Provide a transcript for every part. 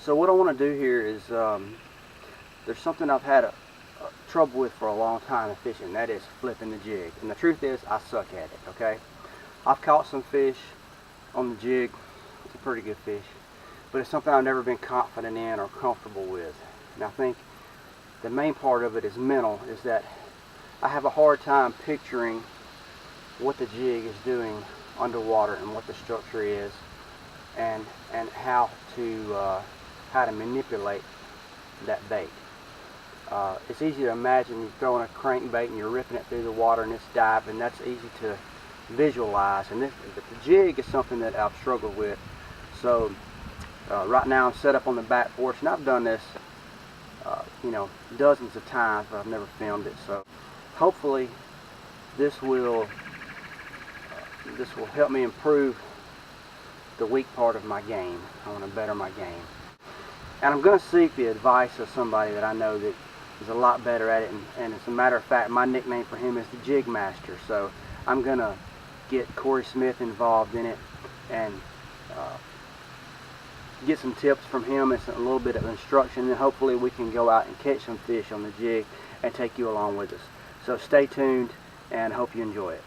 So what I want to do here is, there's something I've had trouble with for a long time in fishing, and that is flipping the jig. And the truth is, I suck at it, okay? I've caught some fish on the jig. It's a pretty good fish. But it's something I've never been confident in or comfortable with. And I think the main part of it is mental, is that I have a hard time picturing what the jig is doing underwater and what the structure is, and how to manipulate that bait. It's easy to imagine you're throwing a crankbait and you're ripping it through the water and it's diving. That's easy to visualize, but the jig is something that I've struggled with. So right now I'm set up on the back porch, and I've done this dozens of times, but I've never filmed it. So hopefully this will help me improve the weak part of my game. I want to better my game, and I'm going to seek the advice of somebody that I know that is a lot better at it, and as a matter of fact, my nickname for him is the Jig Master. So I'm going to get Corey Smith involved in it and get some tips from him and a little bit of instruction, and hopefully we can go out and catch some fish on the jig and take you along with us. So stay tuned and hope you enjoy it.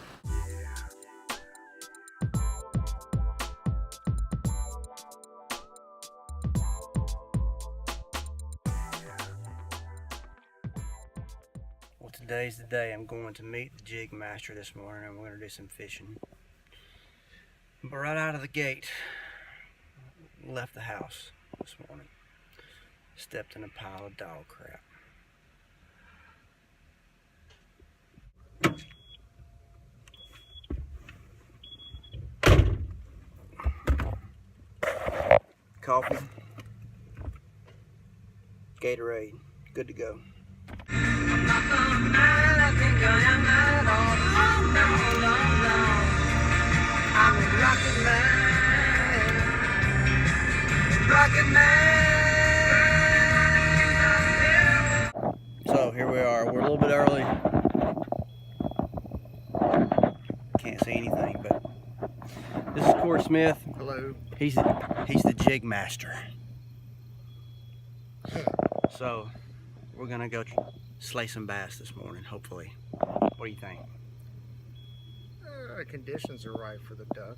Well, today's the day I'm going to meet the Jig Master this morning, and we're going to do some fishing. But right out of the gate, left the house this morning, stepped in a pile of dog crap. Coffee, Gatorade, good to go. So here we are. We're a little bit early. Can't see anything, but this is Corey Smith. Hello. He's the Jig Master. So we're gonna go slay some bass this morning, hopefully. What do you think? Conditions are right for the duck.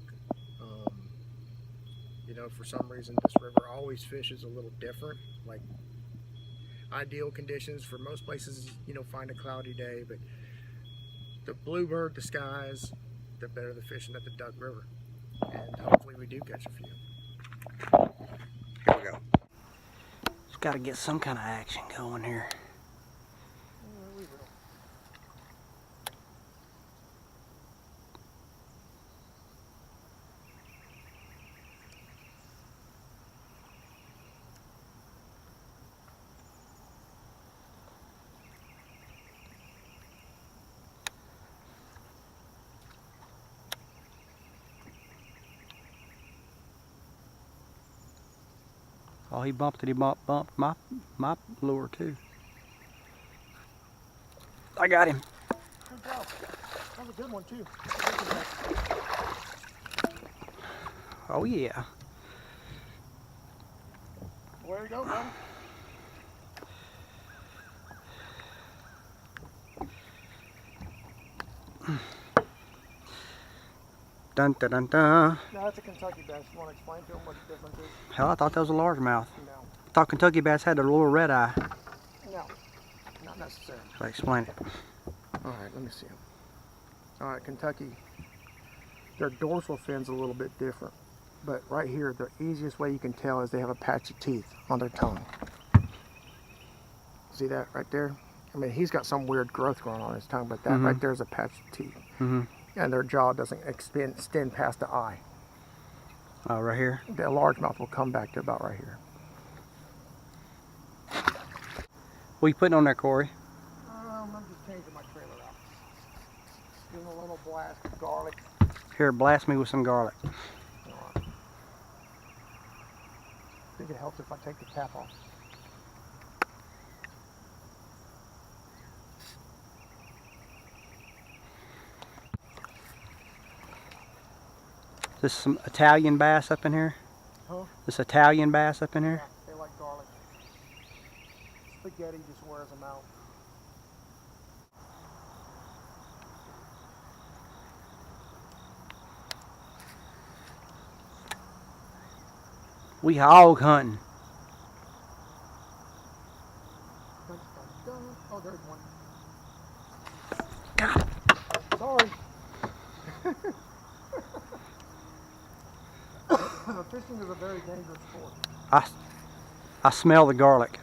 For some reason this river always fishes a little different. Like ideal conditions for most places, find a cloudy day, but the bluebird, the skies, the better the fishing at the Duck River. And hopefully we do catch a few. Here we go. Just got to get some kind of action going here. We will. Oh, he bumped my lure too. I got him. Good job. That was a good one too. Oh yeah. Where you go, buddy? Dun dun dun dun. No, that's a Kentucky bass. You want to explain to them what the difference is? Hell, I thought that was a largemouth. No. I thought Kentucky bass had a little red eye. No, not necessarily. So explain it. All right, let me see them. All right, Kentucky, their dorsal fin's a little bit different. But right here, the easiest way you can tell is they have a patch of teeth on their tongue. See that right there? I mean, he's got some weird growth growing on his tongue, but that right there is a patch of teeth. And their jaw doesn't extend past the eye. Oh, right here? The largemouth will come back to about right here. What are you putting on there, Corey? I'm just changing my trailer out. Doing a little blast of garlic. Here, blast me with some garlic. All right. I think it helps if I take the cap off. This some Italian bass up in here? Huh? This Italian bass up in here? Yeah, they like spaghetti just wears them out. We hog hunting. Dun, dun, dun. Oh, there's one. God. Sorry. Fishing is a very dangerous sport. I smell the garlic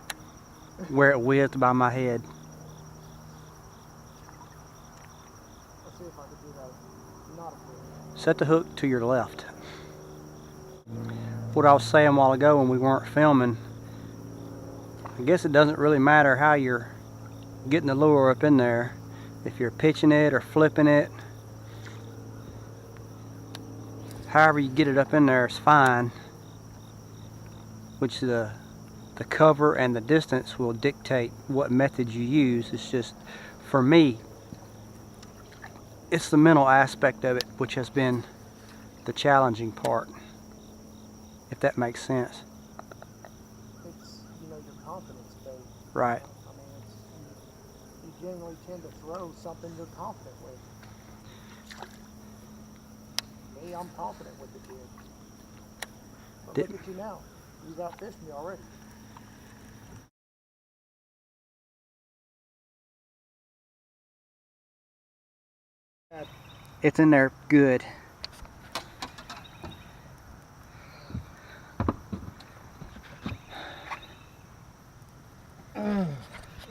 where it whizzed by my head. Let's see if I can do that. Not a fish. Set the hook to your left. What I was saying a while ago when we weren't filming, I guess it doesn't really matter how you're getting the lure up in there. If you're pitching it or flipping it, however you get it up in there is fine. Which the cover and the distance will dictate what method you use. It's just, for me, it's the mental aspect of it which has been the challenging part, if that makes sense. It's, your confidence thing. Right. I mean, you generally tend to throw something you're confident with. Me, I'm confident with the jig. But look at you now. You've outfished me already. It's in there good.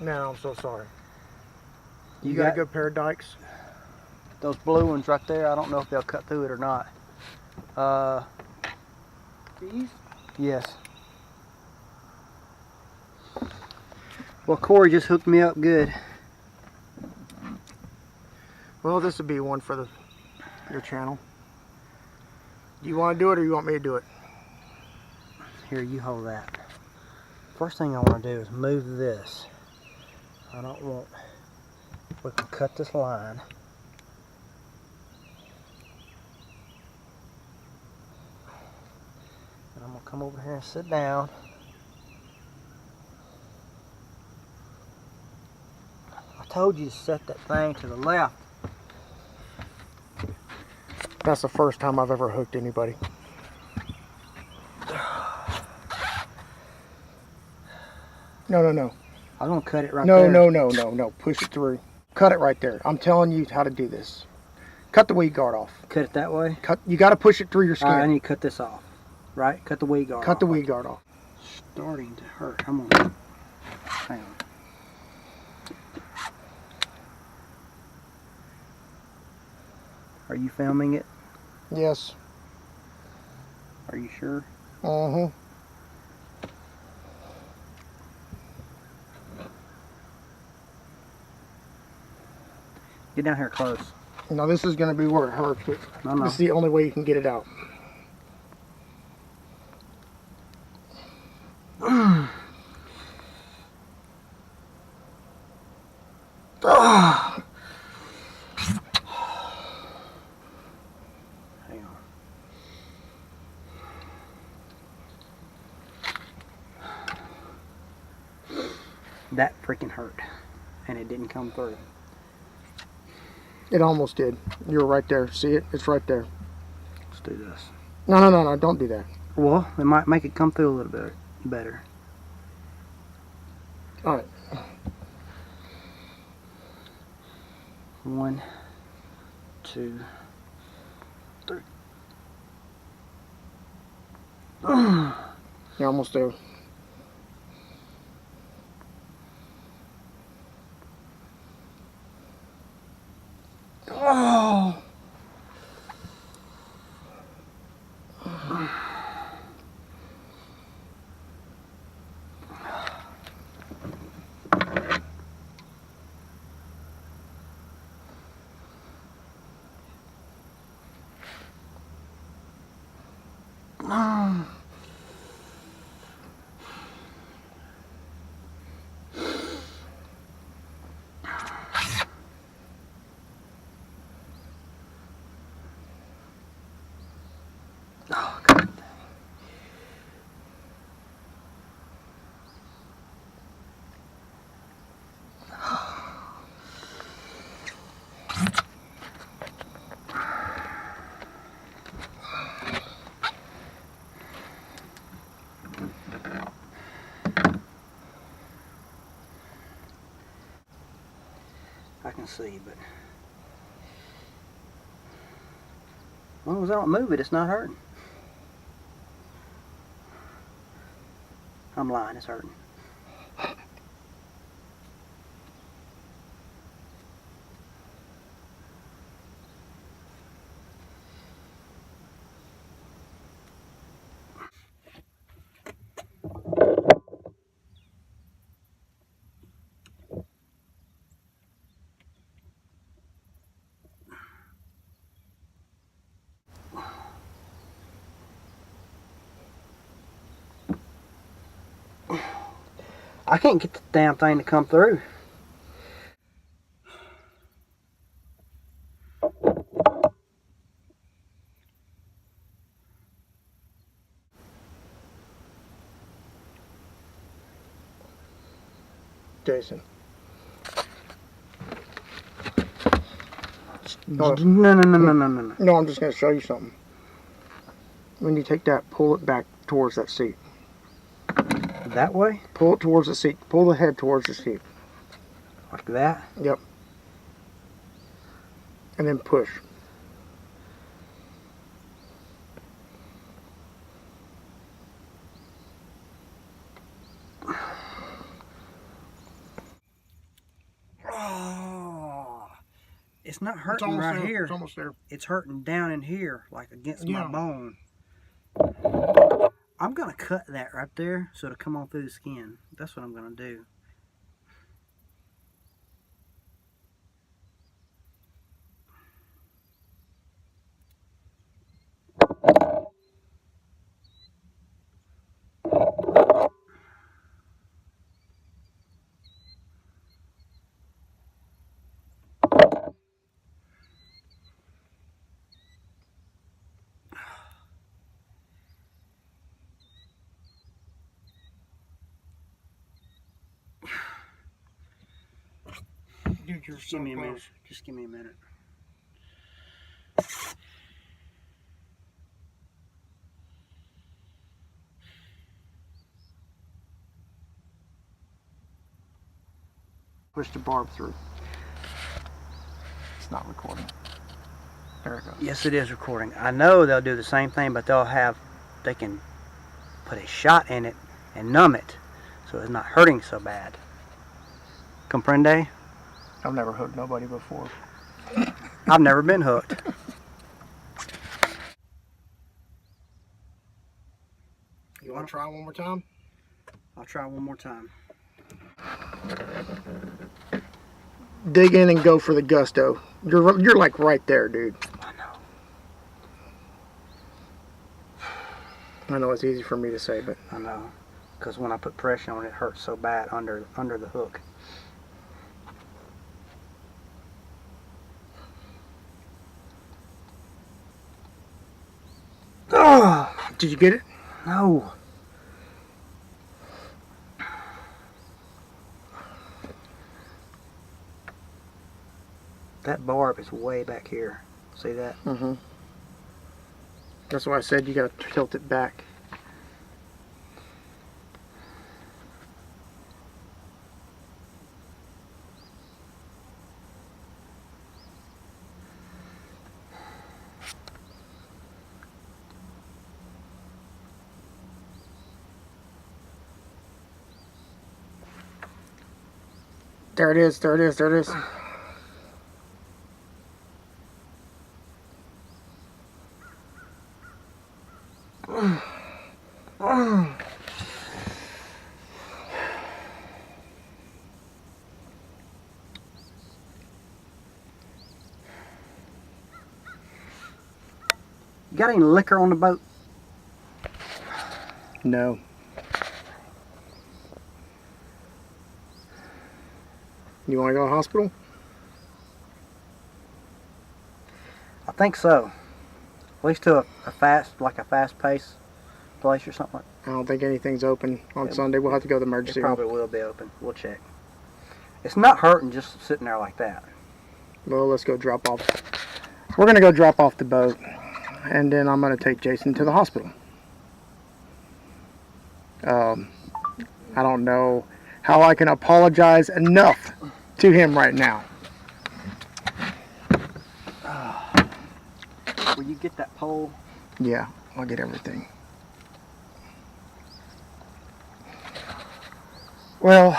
No, I'm so sorry. You got got a good pair of dikes? Those blue ones right there, I don't know if they'll cut through it or not. These? Yes. Well, Corey just hooked me up good. Well, this would be one for your channel. Do you want to do it or you want me to do it? Here, you hold that. First thing I want to do is move this. I don't want... We can cut this line. And I'm going to come over here and sit down. I told you to set that thing to the left. That's the first time I've ever hooked anybody. No. I'm going to cut it right No, there. no. Push it through. Cut it right there. I'm telling you how to do this. Cut the weed guard off. Cut it that way? You got to push it through your skin. I need to cut this off. Right? Cut the weed guard off. Cut the weed guard off. Starting to hurt. I'm going to... Hang on. Are you filming it? Yes. Are you sure? Uh-huh. Get down here close. Now this is going to be where it hurts. No. This is the only way you can get it out. Hang on. That freaking hurt. And it didn't come through. It almost did. You're right there. See it? It's right there. Let's do this. No. Don't do that. Well, it might make it come through a little bit better. All right. 1, 2, 3. You're almost there. Oh. Oh, God. can see, but as long as I don't move it, it's not hurting. I'm lying, it's hurting. I can't get the damn thing to come through. Jason. No. No, I'm just going to show you something. When you take that, pull it back towards that seat. That way? Pull it towards the seat. Pull the head towards the seat. Like that? Yep. And then push. Oh, it's not hurting right there. here. It's almost there. It's hurting down in here, like against my bone. I'm gonna cut that right there so it'll come on through the skin. That's what I'm gonna do. Dude, you're Just give me a minute. Just give me a minute. Push the barb through. It's not recording. There it goes. Yes, it is recording. I know they'll do the same thing, but they can put a shot in it and numb it so it's not hurting so bad. Comprende? I've never hooked nobody before. I've never been hooked. You want to try one more time? I'll try one more time. Dig in and go for the gusto. You're like right there, dude. I know. I know it's easy for me to say, but I know. Because when I put pressure on it, it hurts so bad under the hook. oh, did you get it? No. That barb is way back here. See that? Mm-hmm. That's why I said you got to tilt it back. There it is, there it is, there it is. You got any liquor on the boat? No. You want to go to the hospital? I think so. At least to a fast pace place or something like that. I don't think anything's open on Sunday. We'll have to go to the emergency It room. probably will be open. We'll check. It's not hurting just sitting there like that. Well, let's go drop off. We're going to go drop off the boat, and then I'm going to take Jason to the hospital. I don't know how I can apologize enough to him right now. get that pole? Yeah, I'll get everything. Well,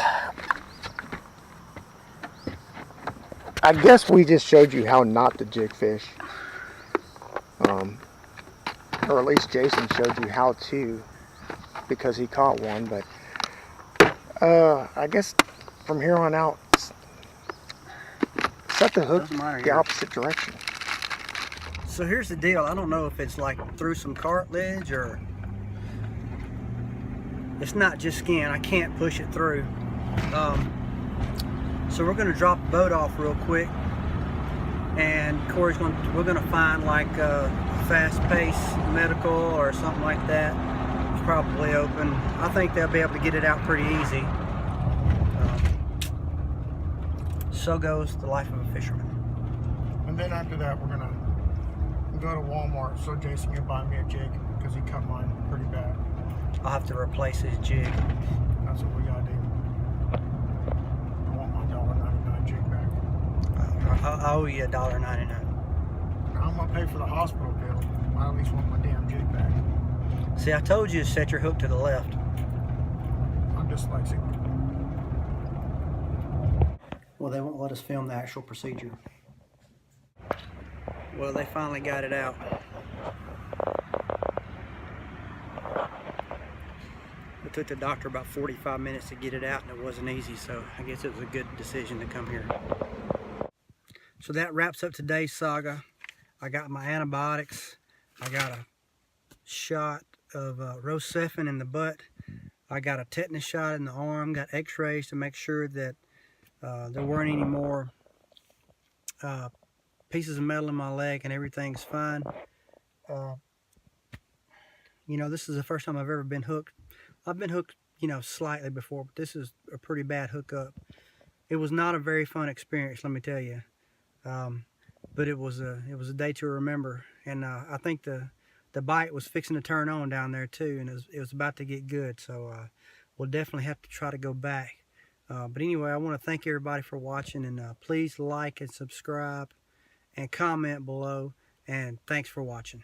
I guess we just showed you how not to jig fish. Or at least Jason showed you how to, because he caught one. But I guess from here on out, set the hook the opposite direction. So here's the deal. I don't know if it's like through some cartilage or it's not just skin. I can't push it through. So we're gonna drop the boat off real quick, and we're gonna find like a fast-paced medical or something like that. It's probably open. I think they'll be able to get it out pretty easy. So goes the life of a fisherman. And then after that, we're gonna go to Walmart so Jason can buy me a jig, because he cut mine pretty bad. I'll have to replace his jig. That's what we gotta do. I want my $1.99 jig back. I owe you $1.99. Now I'm gonna pay for the hospital bill. I at least want my damn jig back. See, I told you to set your hook to the left. I'm dyslexic. Well, they won't let us film the actual procedure. Well, they finally got it out. It took the doctor about 45 minutes to get it out, and it wasn't easy, so I guess it was a good decision to come here. So that wraps up today's saga. I got my antibiotics. I got a shot of Rocephin in the butt. I got a tetanus shot in the arm. Got x-rays to make sure that there weren't any more pieces of metal in my leg, and everything's fine. You know, this is the first time I've ever been hooked. I've been hooked, you know, slightly before, but this is a pretty bad hookup. It was not a very fun experience, let me tell you. But it was a day to remember, and I think the bite was fixing to turn on down there too, and it was about to get good. So we'll definitely have to try to go back. But anyway, I want to thank everybody for watching, and please like and subscribe and comment below, and thanks for watching.